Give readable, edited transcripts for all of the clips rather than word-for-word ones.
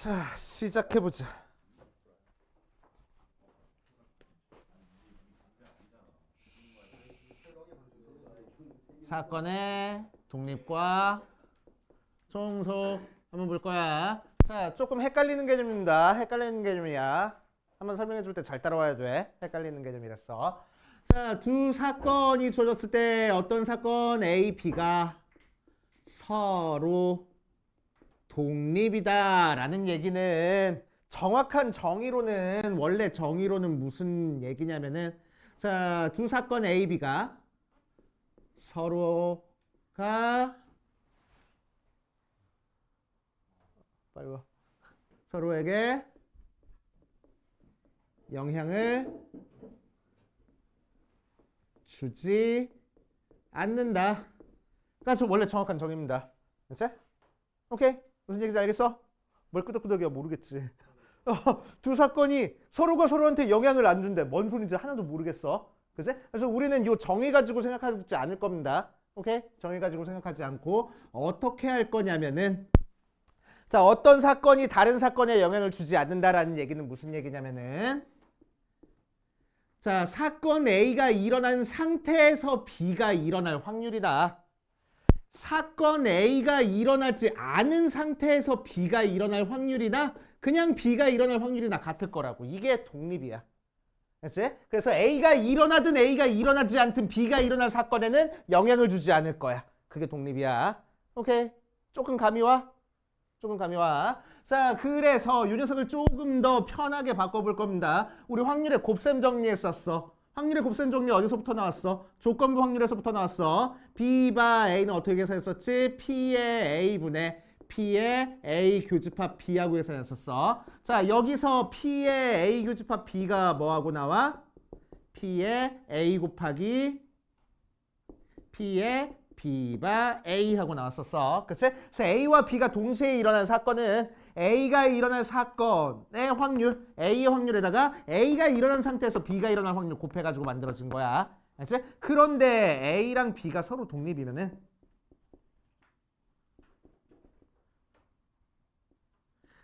자, 시작해보자. 사건의 독립과 종속 한번 볼 거야. 자, 조금 헷갈리는 개념입니다. 헷갈리는 개념이야. 한번 설명해 줄 때 잘 따라와야 돼. 헷갈리는 개념이랬어. 자, 두 사건이 주어졌을 때 어떤 사건 A, B가 서로 독립이다라는 얘기는 정확한 정의로는 원래 정의로는 무슨 얘기냐면은 자, 두 사건 A, B가 서로가 빨리 와. 서로에게 영향을 주지 않는다. 그러니까 원래 정확한 정의입니다. 됐어? 오케이? 무슨 얘기인지 알겠어? 뭘 끄덕끄덕이야 모르겠지. 두 사건이 서로가 서로한테 영향을 안 준대. 뭔 소리인지 하나도 모르겠어. 그치? 그래서 우리는 이 정의 가지고 생각하지 않을 겁니다. 오케이? 정의 가지고 생각하지 않고 어떻게 할 거냐면은 자, 어떤 사건이 다른 사건에 영향을 주지 않는다라는 얘기는 무슨 얘기냐면은 자, 사건 A가 일어난 상태에서 B가 일어날 확률이다. 사건 A가 일어나지 않은 상태에서 B가 일어날 확률이나 그냥 B가 일어날 확률이나 같을 거라고. 이게 독립이야. 그치? 그래서 A가 일어나든 A가 일어나지 않든 B가 일어날 사건에는 영향을 주지 않을 거야. 그게 독립이야. 오케이? 조금 감이 와? 조금 감이 와. 자, 그래서 이 녀석을 조금 더 편하게 바꿔볼 겁니다. 우리 확률의 곱셈 정리했었어. 확률의 곱셈 정리 어디서부터 나왔어? 조건부 확률에서부터 나왔어. B바 A는 어떻게 계산했었지? P의 A분의 P의 A 교집합 B하고 계산했었어. 자, 여기서 P의 A 교집합 B가 뭐하고 나와? P의 A 곱하기 P의 B바 A하고 나왔었어. 그치? 그래서 A와 B가 동시에 일어난 사건은 A가 일어날 사건의 확률, A의 확률에다가 A가 일어난 상태에서 B가 일어날 확률 곱해가지고 만들어진 거야. 그치? 그런데 A랑 B가 서로 독립이면은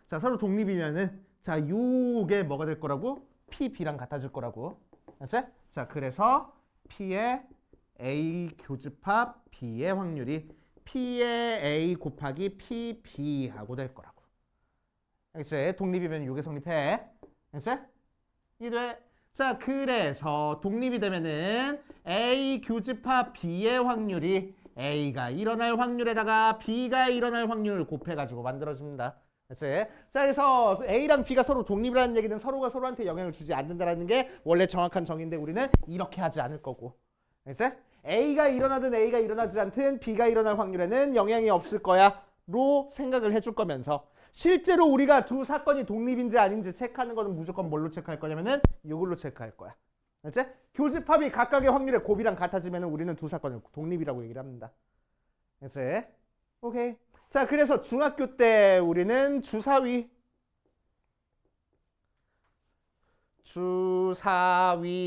자, 서로 독립이면은 자, 요게 뭐가 될 거라고? P, B랑 같아질 거라고. 그치? 자, 그래서 P의 A 교집합 B의 확률이 P의 A 곱하기 P, B하고 될 거라고. 알겠지? 독립이면 요게 성립해. 알겠지? 이돼. 자, 그래서 독립이 되면은 A 교집합 B의 확률이 A가 일어날 확률에다가 B가 일어날 확률을 곱해가지고 만들어집니다. 그치? 자, 그래서 A랑 B가 서로 독립이라는 얘기는 서로가 서로한테 영향을 주지 않는다는 게 원래 정확한 정의인데 우리는 이렇게 하지 않을 거고. 그치? A가 일어나든 A가 일어나지 않든 B가 일어날 확률에는 영향이 없을 거야 로 생각을 해줄 거면서 실제로 우리가 두 사건이 독립인지 아닌지 체크하는 거는 무조건 뭘로 체크할 거냐면은 이걸로 체크할 거야. 그치? 교집합이 각각의 확률의 곱이랑 같아지면 우리는 두 사건을 독립이라고 얘기를 합니다. 그치? 오케이. 자, 그래서 중학교 때 우리는 주사위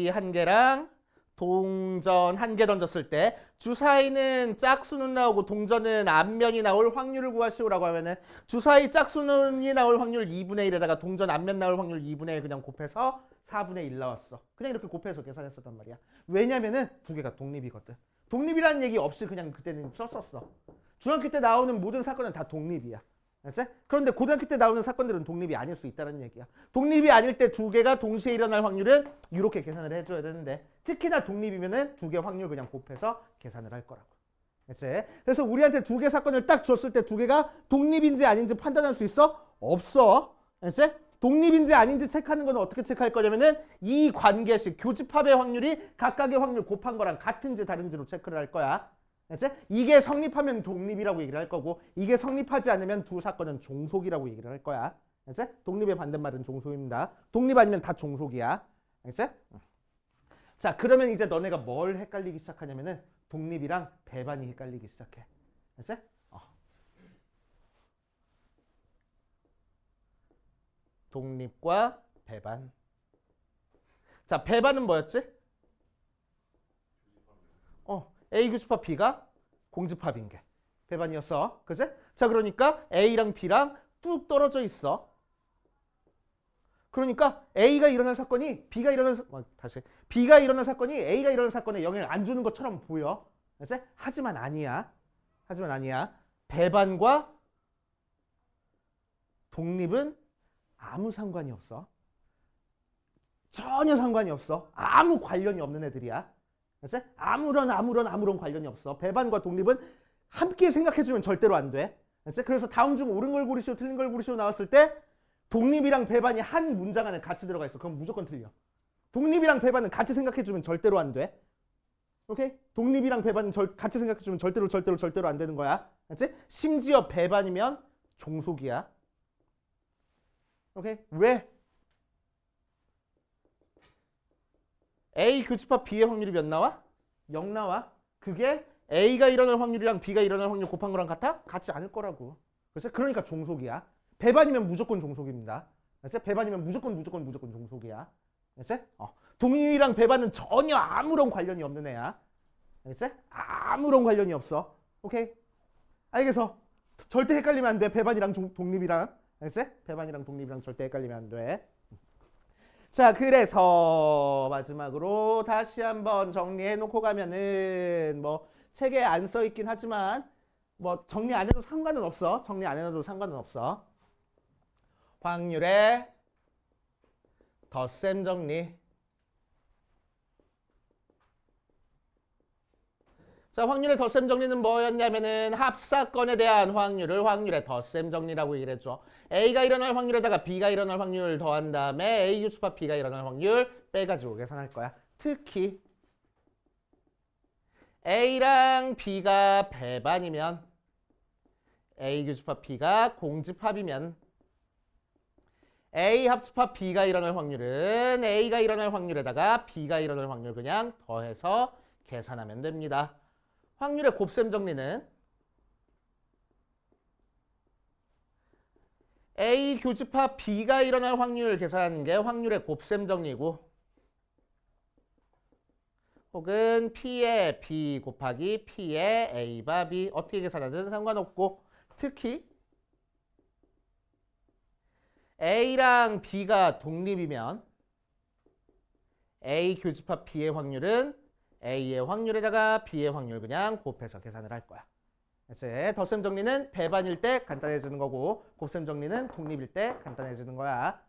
한 개랑 동전 한 개 던졌을 때 주사위는 짝수는 나오고 동전은 앞면이 나올 확률을 구하시오라고 하면은 주사위 짝수는이 나올 확률 2분의 1에다가 동전 앞면 나올 확률 2분의 1 그냥 곱해서 4분의 1 나왔어. 그냥 이렇게 곱해서 계산했었단 말이야. 왜냐면은 두 개가 독립이거든. 독립이라는 얘기 없이 그냥 그때는 썼었어. 중학교 때 나오는 모든 사건은 다 독립이야. 알았지? 그런데 고등학교 때 나오는 사건들은 독립이 아닐 수 있다는 얘기야. 독립이 아닐 때 두 개가 동시에 일어날 확률은 이렇게 계산을 해줘야 되는데 특히나 독립이면은 두 개 확률 그냥 곱해서 계산을 할 거라고. 알았지? 그래서 우리한테 두 개 사건을 딱 줬을 때 두 개가 독립인지 아닌지 판단할 수 있어? 없어. 알았지? 독립인지 아닌지 체크하는 건 어떻게 체크할 거냐면은 이 관계식 교집합의 확률이 각각의 확률 곱한 거랑 같은지 다른지로 체크를 할 거야. 알았지? 이게 성립하면 독립이라고 얘기를 할 거고 이게 성립하지 않으면 두 사건은 종속이라고 얘기를 할 거야. 알았지? 독립의 반대말은 종속입니다. 독립 아니면 다 종속이야. 알았지? 자, 그러면 이제 너네가 뭘 헷갈리기 시작하냐면은 독립이랑 배반이 헷갈리기 시작해. 알았지? 독립과 배반. 자, 배반은 뭐였지? A 교집합 B가 공집합인 게 배반이었어. 그치? 자, 그러니까 A랑 B랑 뚝 떨어져 있어. 그러니까 A가 일어날 사건이 B가 일어날 B가 일어날 사건이 A가 일어날 사건에 영향을 안 주는 것처럼 보여. 알았지? 하지만 아니야. 하지만 아니야. 배반과 독립은 아무 상관이 없어. 전혀 상관이 없어. 아무 관련이 없는 애들이야. 알았지? 아무런 관련이 없어. 배반과 독립은 함께 생각해주면 절대로 안 돼. 알았지? 그래서 다음 중 옳은 걸 고르시오, 틀린 걸 고르시오 나왔을 때 독립이랑 배반이 한 문장 안에 같이 들어가 있어. 그럼 무조건 틀려. 독립이랑 배반은 같이 생각해주면 절대로 안 돼. 오케이? 독립이랑 배반은 같이 생각해주면 절대로 안 되는 거야. 알았지? 심지어 배반이면 종속이야. 오케이? 왜? A 교집합 B의 확률이 몇 나와? 0 나와. 그게 A가 일어날 확률이랑 B가 일어날 확률 곱한 거랑 같아? 같지 않을 거라고. 그래서 그러니까 종속이야. 배반이면 무조건 종속입니다. 알았지? 배반이면 무조건 종속이야. 알았지? 독립이랑 배반은 전혀 아무런 관련이 없는 애야. 알겠지? 아무런 관련이 없어. 오케이? 알겠어. 절대 헷갈리면 안 돼. 배반이랑 독립이랑. 알겠지? 배반이랑 독립이랑 절대 헷갈리면 안 돼. 자, 그래서 마지막으로 다시 한번 정리해 놓고 가면은 뭐 책에 안 써 있긴 하지만 뭐 정리 안 해도 상관은 없어. 정리 안 해도 상관은 없어. 확률의 덧셈 정리. 자, 확률의 덧셈 정리는 뭐였냐면은 합사건에 대한 확률의 덧셈 정리라고 얘기를 했죠. A가 일어날 확률에다가 B가 일어날 확률 더한 다음에 A 교집합 B가 일어날 확률 빼가지고 계산할 거야. 특히 A랑 B가 배반이면 A 교집합 B가 공집합이면 A 합집합 B가 일어날 확률은 A가 일어날 확률에다가 B가 일어날 확률 그냥 더해서 계산하면 됩니다. 확률의 곱셈 정리는 A 교집합 B가 일어날 확률 계산하는 게 확률의 곱셈 정리고 혹은 P의 B 곱하기 P의 A바 B 어떻게 계산하든 상관없고 특히 A랑 B가 독립이면 A 교집합 B의 확률은 A의 확률에다가 B의 확률 그냥 곱해서 계산을 할 거야. 이제 덧셈 정리는 배반일 때 간단해지는 거고 곱셈 정리는 독립일 때 간단해지는 거야.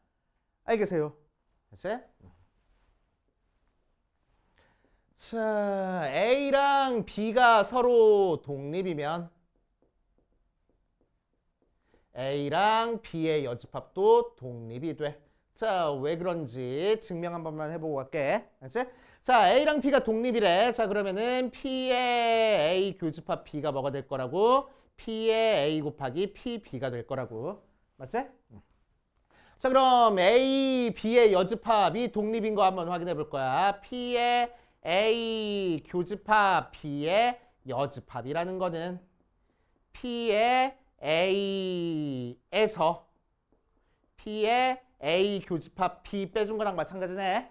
알겠어요? 이제 자, A랑 B가 서로 독립이면 A랑 B의 여집합도 독립이 돼. 자, 왜 그런지 증명 한 번만 해보고 갈게. 알지? 자, A랑 B가 독립이래. 자, 그러면은 P의 A 교집합 B가 뭐가 될 거라고? P의 A 곱하기 P, B가 될 거라고. 맞지? 자, 그럼 A, B의 여집합이 독립인 거 한번 확인해 볼 거야. P의 A 교집합 B의 여집합이라는 거는 P의 A에서 P의 A 교집합 B 빼준 거랑 마찬가지네.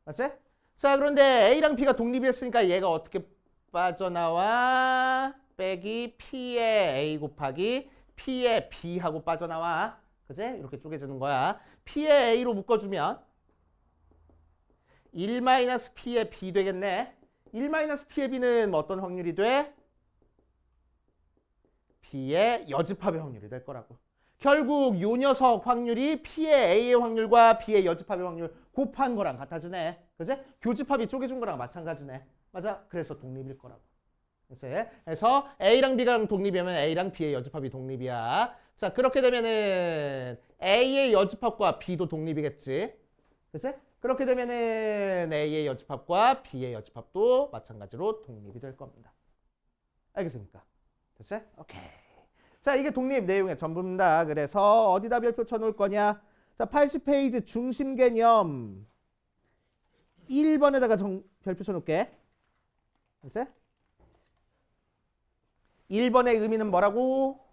맞지? 자, 그런데 A랑 B가 독립이 했으니까 얘가 어떻게 빠져나와? 빼기 P의 A 곱하기 P의 B하고 빠져나와. 그지? 이렇게 쪼개지는 거야. P의 A로 묶어주면 1-P의 B 되겠네. 1-P의 B는 어떤 확률이 돼? B의 여집합의 확률이 될 거라고. 결국 요 녀석 확률이 P의 A의 확률과 B의 여집합의 확률 곱한 거랑 같아지네. 그지? 교집합이 쪼개준 거랑 마찬가지네. 맞아? 그래서 독립일 거라고. 그래서 A랑 B랑 독립이면 A랑 B의 여집합이 독립이야. 자, 그렇게 되면은 A의 여집합과 B도 독립이겠지. 그치? 그렇게 되면은 A의 여집합과 B의 여집합도 마찬가지로 독립이 될 겁니다. 알겠습니까? 됐지? 오케이. 자, 이게 독립 내용의 전부입니다. 그래서 어디다 별표 쳐놓을 거냐? 자, 80페이지 중심 개념 1번에다가 별표 쳐놓을게. 됐지? 1번의 의미는 뭐라고?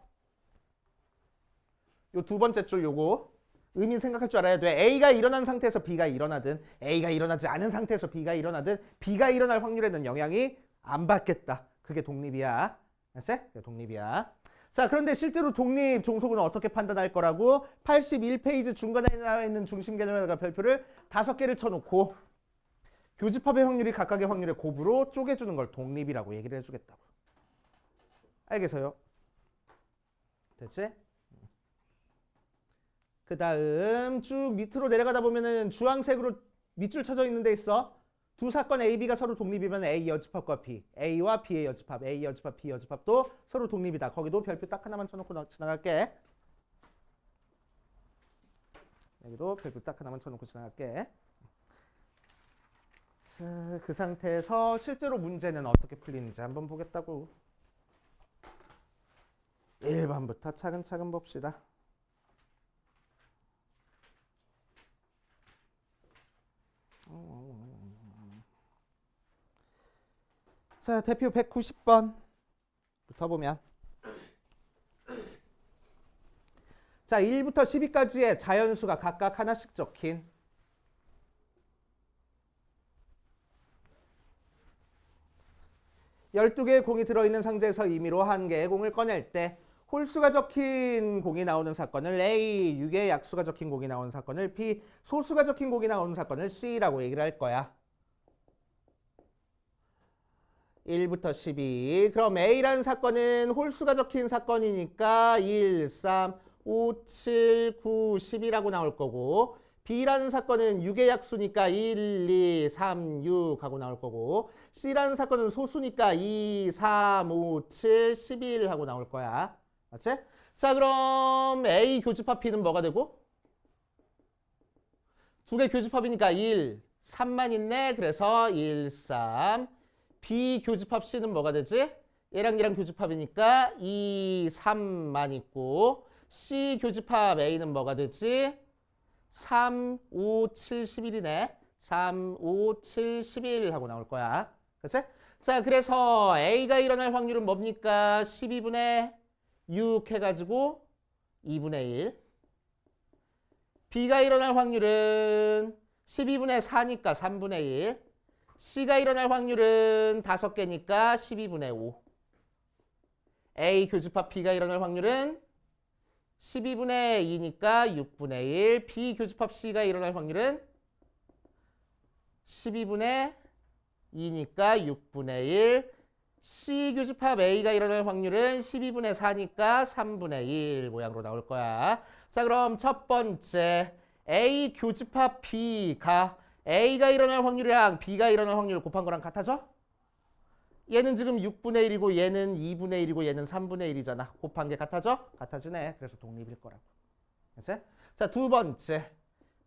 요 두 번째 줄 요거 의미 생각할 줄 알아야 돼. A가 일어난 상태에서 B가 일어나든 A가 일어나지 않은 상태에서 B가 일어나든 B가 일어날 확률에는 영향이 안 받겠다. 그게 독립이야. 알았지? 그게 독립이야. 자, 그런데 실제로 독립 종속은 어떻게 판단할 거라고? 81페이지 중간에 나와 있는 중심 개념에다가 별표를 5개를 쳐놓고 교집합의 확률이 각각의 확률의 곱으로 쪼개주는 걸 독립이라고 얘기를 해주겠다고. 알겠어요? 됐지? 그 다음 쭉 밑으로 내려가다 보면은 주황색으로 밑줄 쳐져 있는 데 있어. 두 사건 A, B가 서로 독립이면 A 여집합과 B, A와 B의 여집합, A 여집합, B 여집합도 서로 독립이다. 거기도 별표 딱 하나만 쳐놓고 지나갈게. 여기도 별표 딱 하나만 쳐놓고 지나갈게. 자, 그 상태에서 실제로 문제는 어떻게 풀리는지 한번 보겠다고. 1번부터 차근차근 봅시다. 자, 대표 190번부터 보면 자, 1부터 12까지의 자연수가 각각 하나씩 적힌 12개의 공이 들어있는 상자에서 임의로 1개의 공을 꺼낼 때 홀수가 적힌 공이 나오는 사건을 A, 6개의 약수가 적힌 공이 나오는 사건을 B, 소수가 적힌 공이 나오는 사건을 C라고 얘기를 할 거야. 1부터 12. 그럼 A라는 사건은 홀수가 적힌 사건이니까 1, 3, 5, 7, 9, 10이라고 나올 거고 B라는 사건은 6의 약수니까 1, 2, 3, 6 하고 나올 거고 C라는 사건은 소수니까 2, 3, 5, 7, 11 하고 나올 거야. 맞지? 자, 그럼 A 교집합 B는 뭐가 되고? 두 개 교집합이니까 1, 3만 있네. 그래서 1, 3. B 교집합 C는 뭐가 되지? 얘랑 얘랑 교집합이니까 2, 3만 있고 C 교집합 A는 뭐가 되지? 3, 5, 7, 11이네. 3, 5, 7, 11 하고 나올 거야. 그치? 자, 그래서 A가 일어날 확률은 뭡니까? 12분의 6 해가지고 2분의 1. B가 일어날 확률은 12분의 4니까 3분의 1. C가 일어날 확률은 5개니까 12분의 5. A 교집합 B가 일어날 확률은 12분의 2니까 6분의 1. B 교집합 C가 일어날 확률은 12분의 2니까 6분의 1. C 교집합 A가 일어날 확률은 12분의 4니까 3분의 1 모양으로 나올 거야. 자, 그럼 첫 번째 A 교집합 B가 A가 일어날 확률이랑 B가 일어날 확률을 곱한 거랑 같아져? 얘는 지금 6분의 1이고 얘는 2분의 1이고 얘는 3분의 1이잖아. 곱한 게 같아져? 같아지네. 그래서 독립일 거라고. 알았지? 자, 두 번째.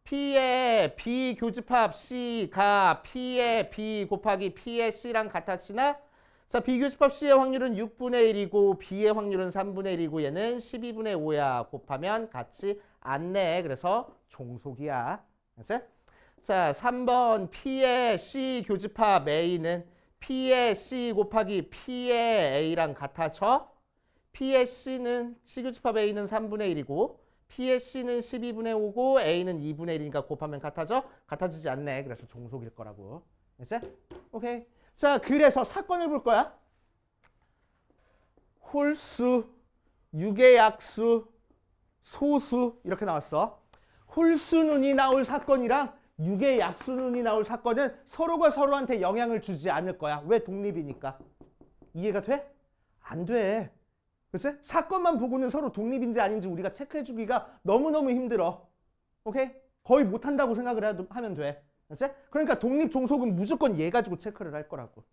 P의 B 교집합 C가 P의 B 곱하기 P의 C랑 같아지나? 자, B 교집합 C의 확률은 6분의 1이고 B의 확률은 3분의 1이고 얘는 12분의 5야. 곱하면 같지 않네. 그래서 종속이야. 알았지? 자, 3번 P의 C 교집합 A는 P의 C 곱하기 P의 A랑 같아져? P의 C는 C 교집합 A는 3분의 1이고 P의 C는 12분의 5고 A는 2분의 1이니까 곱하면 같아져? 같아지지 않네. 그래서 종속일 거라고. 알지? 오케이. 자, 그래서 사건을 볼 거야. 홀수, 6의 약수, 소수 이렇게 나왔어. 홀수눈이 나올 사건이랑 6의 약수눈이 나올 사건은 서로가 서로한테 영향을 주지 않을 거야. 왜? 독립이니까. 이해가 돼? 안 돼. 그치? 사건만 보고는 서로 독립인지 아닌지 우리가 체크해주기가 너무너무 힘들어. 오케이? 거의 못한다고 생각을 하면 돼. 그치? 그러니까 독립 종속은 무조건 얘 가지고 체크를 할 거라고.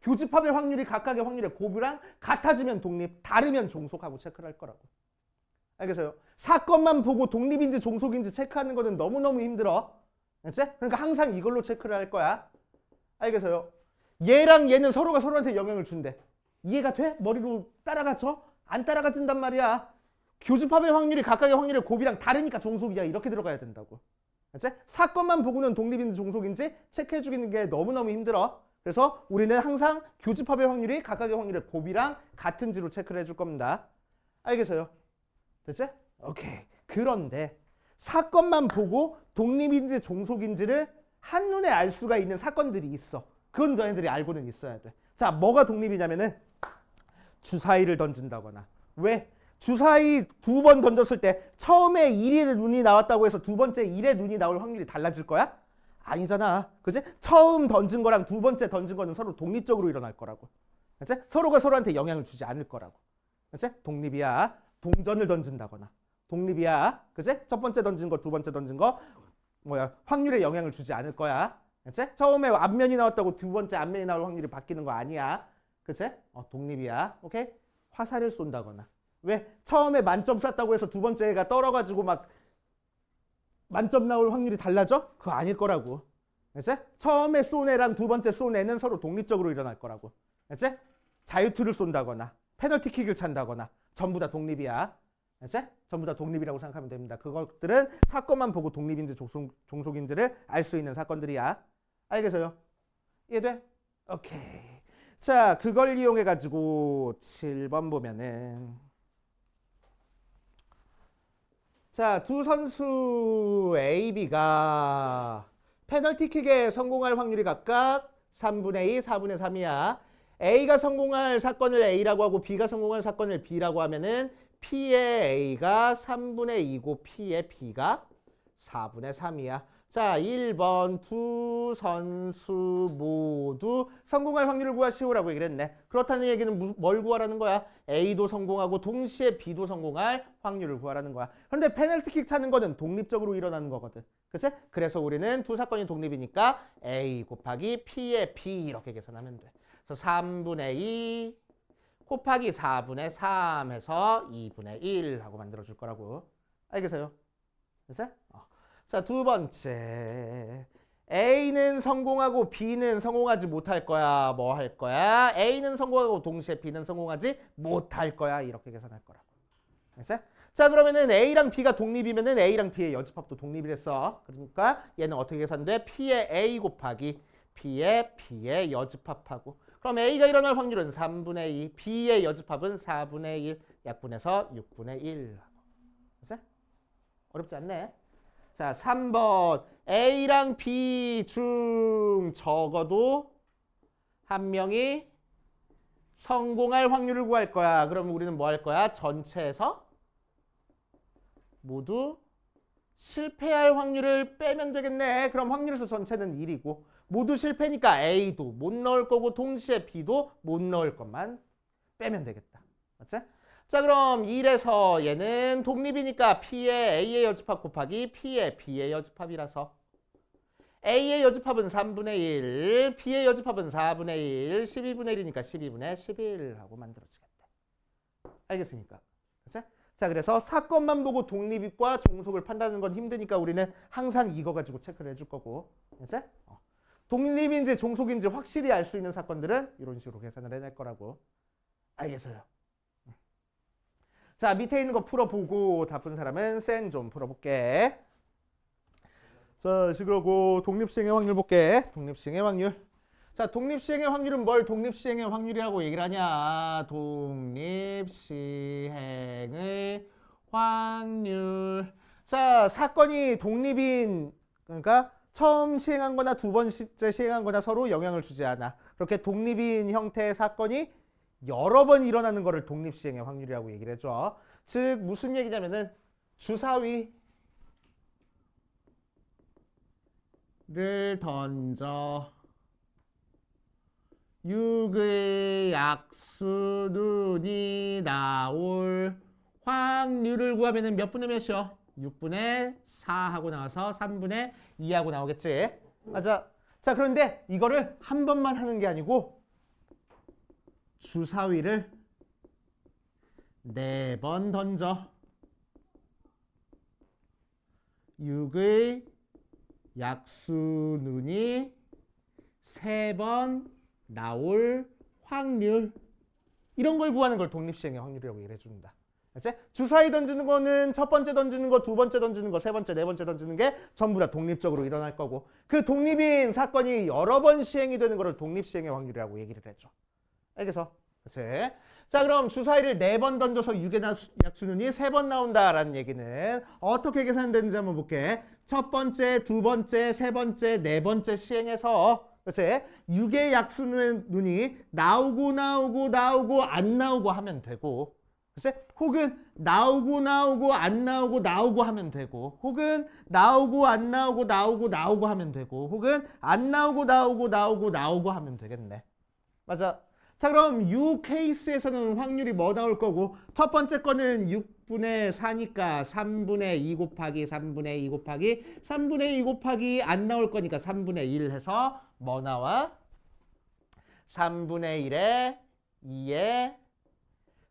교집합의 확률이 각각의 확률의 곱이랑 같아지면 독립, 다르면 종속하고 체크를 할 거라고. 알겠어요? 사건만 보고 독립인지 종속인지 체크하는 거는 너무너무 힘들어. 알겠지? 그러니까 항상 이걸로 체크를 할 거야. 알겠어요? 얘랑 얘는 서로가 서로한테 영향을 준대. 이해가 돼? 머리로 따라가죠? 안 따라가진단 말이야. 교집합의 확률이 각각의 확률의 곱이랑 다르니까 종속이야. 이렇게 들어가야 된다고. 알겠지? 사건만 보고는 독립인지 종속인지 체크해 주기는 게 너무너무 힘들어. 그래서 우리는 항상 교집합의 확률이 각각의 확률의 곱이랑 같은지로 체크를 해줄 겁니다. 알겠어요? 됐지? 오케이. 그런데 사건만 보고 독립인지 종속인지를 한눈에 알 수가 있는 사건들이 있어. 그건 너희들이 알고는 있어야 돼. 자, 뭐가 독립이냐면은 주사위를 던진다거나 왜? 주사위 두 번 던졌을 때 처음에 1의 눈이 나왔다고 해서 두 번째 1의 눈이 나올 확률이 달라질 거야? 아니잖아. 그치? 처음 던진 거랑 두 번째 던진 거는 서로 독립적으로 일어날 거라고. 그치? 서로가 서로한테 영향을 주지 않을 거라고. 그치? 독립이야. 동전을 던진다거나. 독립이야. 그치? 첫 번째 던진 거, 두 번째 던진 거 확률에 영향을 주지 않을 거야. 그치? 처음에 앞면이 나왔다고 두 번째 앞면이 나올 확률이 바뀌는 거 아니야. 그치? 독립이야. 오케이? 화살을 쏜다거나. 왜? 처음에 만점 쐈다고 해서 두 번째가 떨어가지고 막 만점 나올 확률이 달라져? 그거 아닐 거라고. 그치? 처음에 쏜 애랑 두 번째 쏜 애는 서로 독립적으로 일어날 거라고. 그치? 자유투를 쏜다거나 페널티킥을 찬다거나 전부 다 독립이야. 그치? 전부 다 독립이라고 생각하면 됩니다. 그것들은 사건만 보고 독립인지 종속인지를 알 수 있는 사건들이야. 알겠어요? 이해돼? 오케이. 자, 그걸 이용해 가지고 7번 보면은 자, 두 선수 A, B가 페널티킥에 성공할 확률이 각각 3분의 2, 4분의 3이야. A가 성공할 사건을 A라고 하고 B가 성공할 사건을 B라고 하면은 P의 A가 3분의 2고 P의 B가 4분의 3이야. 자, 1번 두 선수 모두 성공할 확률을 구하시오라고 얘기를 했네. 그렇다는 얘기는 뭘 구하라는 거야? A도 성공하고 동시에 B도 성공할 확률을 구하라는 거야. 그런데 페널티킥 차는 거는 독립적으로 일어나는 거거든. 그치? 그래서 우리는 두 사건이 독립이니까 A 곱하기 P의 B 이렇게 계산하면 돼. 그래서 3분의 2 곱하기 4분의 3 해서 2분의 1 하고 만들어줄 거라고. 알겠어요? 됐어요? 자, 두 번째. A는 성공하고 B는 성공하지 못할 거야. 뭐 할 거야? A는 성공하고 동시에 B는 성공하지 못할 거야. 이렇게 계산할 거라고. 됐어요? 자, 그러면은 A랑 B가 독립이면은 A랑 B의 여집합도 독립이랬어. 그러니까 얘는 어떻게 계산돼? P의 A 곱하기 P의 B의 여집합하고. 그럼 A가 일어날 확률은 3분의 2, B의 여집합은 4분의 1, 약분해서 6분의 1. 됐어요? 어렵지 않네. 자, 3번. A랑 B 중 적어도 한 명이 성공할 확률을 구할 거야. 그럼 우리는 뭐 할 거야? 전체에서 모두 실패할 확률을 빼면 되겠네. 그럼 확률에서 전체는 1이고 모두 실패니까 A도 못 넣을 거고 동시에 B도 못 넣을 것만 빼면 되겠다. 맞지? 자, 그럼 1에서 얘는 독립이니까 P의 A의 여집합 곱하기 P의 B의 여집합이라서 A의 여집합은 3분의 1, B의 여집합은 4분의 1, 12분의 1이니까 12분의 11 하고 만들어지겠다. 알겠습니까? 그치? 자, 그래서 사건만 보고 독립과 종속을 판단하는 건 힘드니까 우리는 항상 이거 가지고 체크를 해줄 거고. 그치? 독립인지 종속인지 확실히 알 수 있는 사건들은 이런 식으로 계산을 해낼 거라고. 알겠어요? 자, 밑에 있는 거 풀어보고 다 푼 사람은 쌤 좀 풀어볼게. 자, 시그러고 독립시행의 확률 볼게. 독립시행의 확률. 자, 독립시행의 확률은 뭘 독립시행의 확률이라고 얘기를 하냐. 독립시행의 확률. 자, 사건이 독립인, 그러니까 처음 시행한 거나 두 번째 시행한 거나 서로 영향을 주지 않아. 그렇게 독립인 형태의 사건이 여러 번 일어나는 거를 독립시행의 확률이라고 얘기를 해줘. 즉 무슨 얘기냐면은 주사위를 던져 6의 약수눈이 나올 확률을 구하면은 몇 분의 몇이요? 6분의 4 하고 나와서 3분의 2 하고 나오겠지. 맞아. 자, 그런데 이거를 한 번만 하는 게 아니고 주사위를 4번 던져 6의 약수눈이 3번 나올 확률, 이런 걸 구하는 걸 독립시행의 확률이라고 얘기를 해줍니다. 알지? 주사위 던지는 거는 첫 번째 던지는 거, 두 번째 던지는 거, 세 번째, 네 번째 던지는 게 전부 다 독립적으로 일어날 거고 그 독립인 사건이 여러 번 시행이 되는 거를 독립시행의 확률이라고 얘기를 해줘. 알겠어? 그치? 자, 그럼 주사위를 4번 던져서 6의 약수눈이 3번 나온다라는 얘기는 어떻게 계산되는지 한번 볼게. 첫 번째, 두 번째, 세 번째, 네 번째 시행해서 그치? 6의 약수눈이 나오고 안 나오고 하면 되고, 글쎄? 혹은 나오고 안 나오고 하면 되고, 혹은 나오고 안 나오고 하면 되고, 혹은 안 나오고 하면 되겠네. 맞아. 자, 그럼 이 케이스에서는 확률이 뭐 나올 거고, 첫 번째 거는 6분의 4니까 3분의 2 곱하기 3분의 2 곱하기 3분의 2 곱하기 안 나올 거니까 3분의 1 해서 뭐 나와? 3분의 1에 2에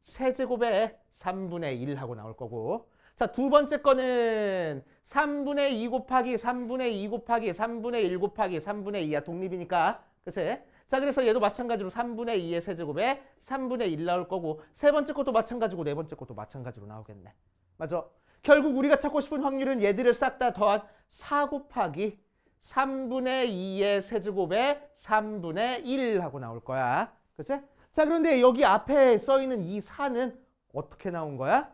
세제곱에 3분의 1 하고 나올 거고, 자, 두 번째 거는 3분의 2 곱하기 3분의 2 곱하기 3분의 1 곱하기 3분의 2야. 독립이니까. 그치? 자, 그래서 얘도 마찬가지로 3분의 2의 세제곱에 3분의 1 나올 거고, 세 번째 것도 마찬가지고 네 번째 것도 마찬가지로 나오겠네. 맞아? 결국 우리가 찾고 싶은 확률은 얘들을 싹 다 더한 4 곱하기 3분의 2의 세제곱에 3분의 1 하고 나올 거야. 그치? 자, 그런데 여기 앞에 써 있는 이 4는 어떻게 나온 거야?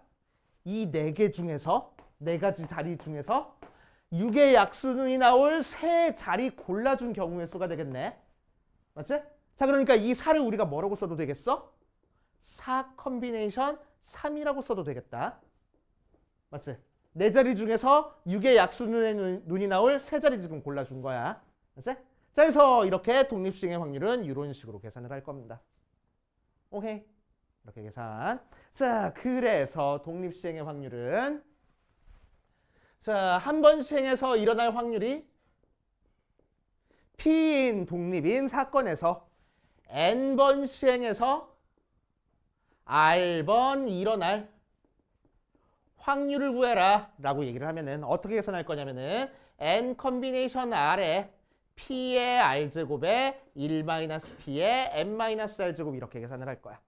이 4개 중에서, 4가지 자리 중에서 6의 약수눈이 나올 3자리 골라준 경우의 수가 되겠네. 맞지? 자, 그러니까 이 4를 우리가 뭐라고 써도 되겠어? 4 컨비네이션 3이라고 써도 되겠다. 맞지? 4자리 중에서 6의 약수눈의 눈이 나올 3자리 지금 골라준 거야. 맞지? 자, 그래서 이렇게 독립시행의 확률은 이런 식으로 계산을 할 겁니다. 오케이. 이렇게 계산. 자, 그래서 독립시행의 확률은, 자, 한 번 시행해서 일어날 확률이 P인 독립인 사건에서 N번 시행해서 R번 일어날 확률을 구해라 라고 얘기를 하면은 어떻게 계산할 거냐면은 N 컨비네이션 R에 P의 R제곱에 1-P의 N-R제곱 이렇게 계산을 할 거야.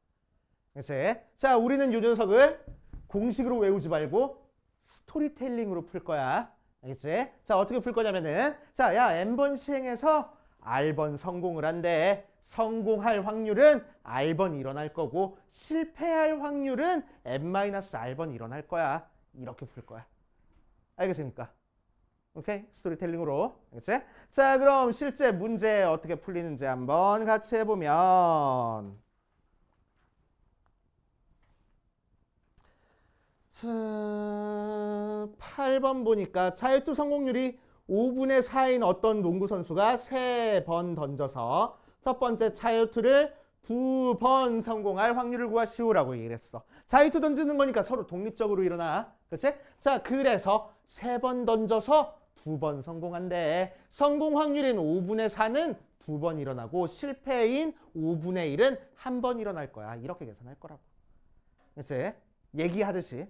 그치? 자, 우리는 요 녀석을 공식으로 외우지 말고 스토리텔링으로 풀 거야. 알겠지? 자, 어떻게 풀 거냐면은, 자, 야, N번 시행해서 R번 성공을 한대. 성공할 확률은 R번 일어날 거고, 실패할 확률은 N-R번 일어날 거야. 이렇게 풀 거야. 알겠습니까? 오케이? 스토리텔링으로. 알겠지? 자, 그럼 실제 문제 어떻게 풀리는지 한번 같이 해보면, 자, 8번 보니까 자유투 성공률이 5분의 4인 어떤 농구 선수가 3번 던져서 첫 번째 자유투를 2번 성공할 확률을 구하시오라고 얘기를 했어. 자유투 던지는 거니까 서로 독립적으로 일어나. 그치? 자, 그래서 3번 던져서 2번 성공한대. 성공 확률인 5분의 4는 2번 일어나고 실패인 5분의 1은 1번 일어날 거야. 이렇게 계산할 거라고. 그치? 얘기하듯이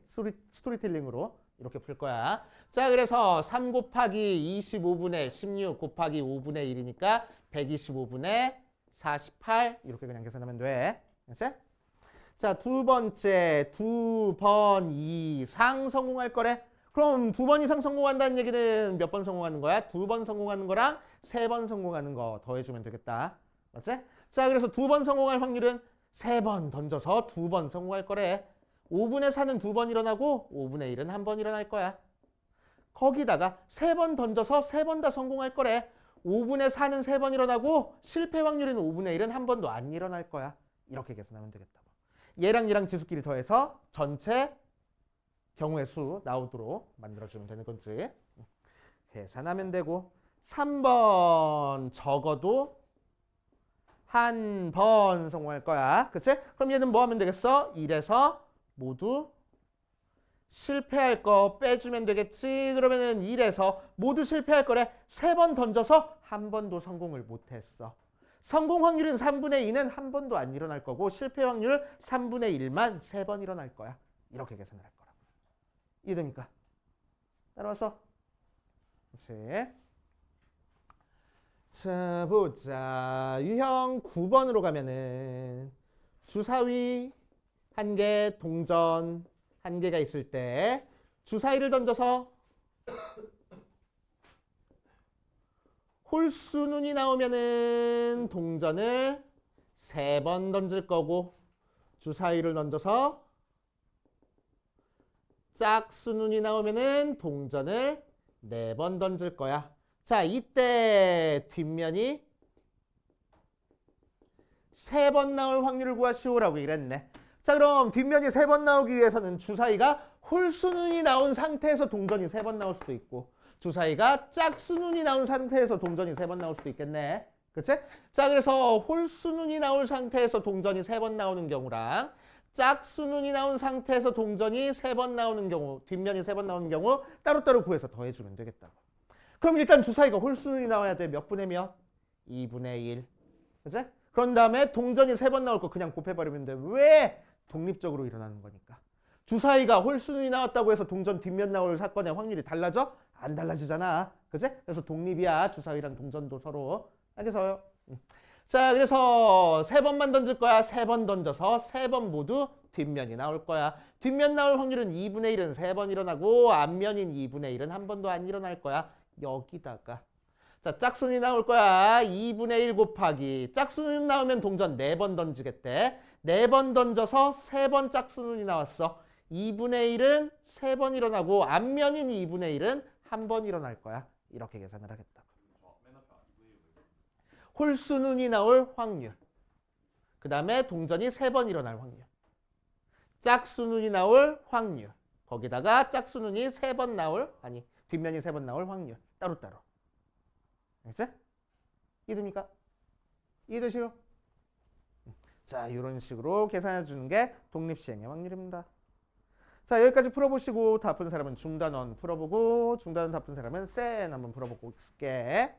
스토리텔링으로 이렇게 풀 거야. 자, 그래서 3 곱하기 25분의 16 곱하기 5분의 1이니까 125분의 48 이렇게 그냥 계산하면 돼. 알았지? 자, 두 번째 2번 이상 성공할 거래. 그럼 2번 이상 성공한다는 얘기는 몇 번 성공하는 거야? 2번 성공하는 거랑 3번 성공하는 거 더해주면 되겠다. 맞지? 자, 그래서 2번 성공할 확률은 3번 던져서 2번 성공할 거래. 5분의 4는 2번 일어나고 5분의 1은 1번 일어날 거야. 거기다가 3번 던져서 3번 다 성공할 거래. 5분의 4는 3번 일어나고 실패 확률인 5분의 1은 1번도 안 일어날 거야. 이렇게 계산하면 되겠다고. 얘랑 얘랑 지수끼리 더해서 전체 경우의 수 나오도록 만들어주면 되는 건지. 계산하면 되고 3번 적어도 한 번 성공할 거야. 그치? 그럼 얘는 뭐 하면 되겠어? 1에서 모두 실패할 거 빼주면 되겠지. 그러면은 1에서 모두 실패할 거래. 3번 던져서 한 번도 성공을 못했어. 성공 확률은 3분의 2는 한 번도 안 일어날 거고 실패 확률 3분의 1만 3번 일어날 거야. 이렇게 계산을 할 거라고. 이해됩니까? 따라와서. 그렇지. 자, 보자. 유형 9번으로 가면은 주사위 1개, 동전 1개가 있을 때 주사위를 던져서 홀수눈이 나오면은 동전을 3번 던질 거고 주사위를 던져서 짝수눈이 나오면은 동전을 4번 던질 거야. 자, 이때 뒷면이 3번 나올 확률을 구하시오라고 이랬네. 자, 그럼 뒷면이 3번 나오기 위해서는 주사위가 홀수눈이 나온 상태에서 동전이 3번 나올 수도 있고 주사위가 짝수눈이 나온 상태에서 동전이 3번 나올 수도 있겠네. 그치? 자, 그래서 홀수눈이 나올 상태에서 동전이 3번 나오는 경우랑 짝수눈이 나온 상태에서 동전이 3번 나오는 경우, 뒷면이 3번 나오는 경우 따로따로 구해서 더해주면 되겠다고. 그럼 일단 주사위가 홀수눈이 나와야 돼. 몇 분의 몇? 2분의 1. 그치? 그런 다음에 동전이 3번 나올 거 그냥 곱해버리면 돼. 왜? 독립적으로 일어나는 거니까. 주사위가 홀수눈이 나왔다고 해서 동전 뒷면 나올 사건의 확률이 달라져? 안 달라지잖아. 그치? 그래서 독립이야. 주사위랑 동전도 서로. 알겠어요? 자, 그래서 3번만 던질 거야. 3번 던져서 3번 모두 뒷면이 나올 거야. 뒷면 나올 확률은 2분의 1은 3번 일어나고 앞면인 2분의 1은 한 번도 안 일어날 거야. 여기다가 자, 짝수눈이 나올 거야. 2분의 1 곱하기 짝수눈 나오면 동전 4번 던지겠대. 4번 던져서 3번 짝수눈이 나왔어. 2분의 1은 3번 일어나고 앞면인 2분의 1은 한 번 일어날 거야. 이렇게 계산을 하겠다. 홀수눈이 나올 확률. 그 다음에 동전이 3번 일어날 확률. 짝수눈이 나올 확률. 거기다가 짝수눈이 3번 나올, 아니 뒷면이 3번 나올 확률. 따로따로. 알겠어요? 이해됩니까? 이해되시요? 자, 이런 식으로 계산해 주는 게 독립시행의 확률입니다. 자, 여기까지 풀어보시고 다 푼 사람은 중단원 풀어보고 중단원 다 푼 사람은 센 한번 풀어보고 있을게.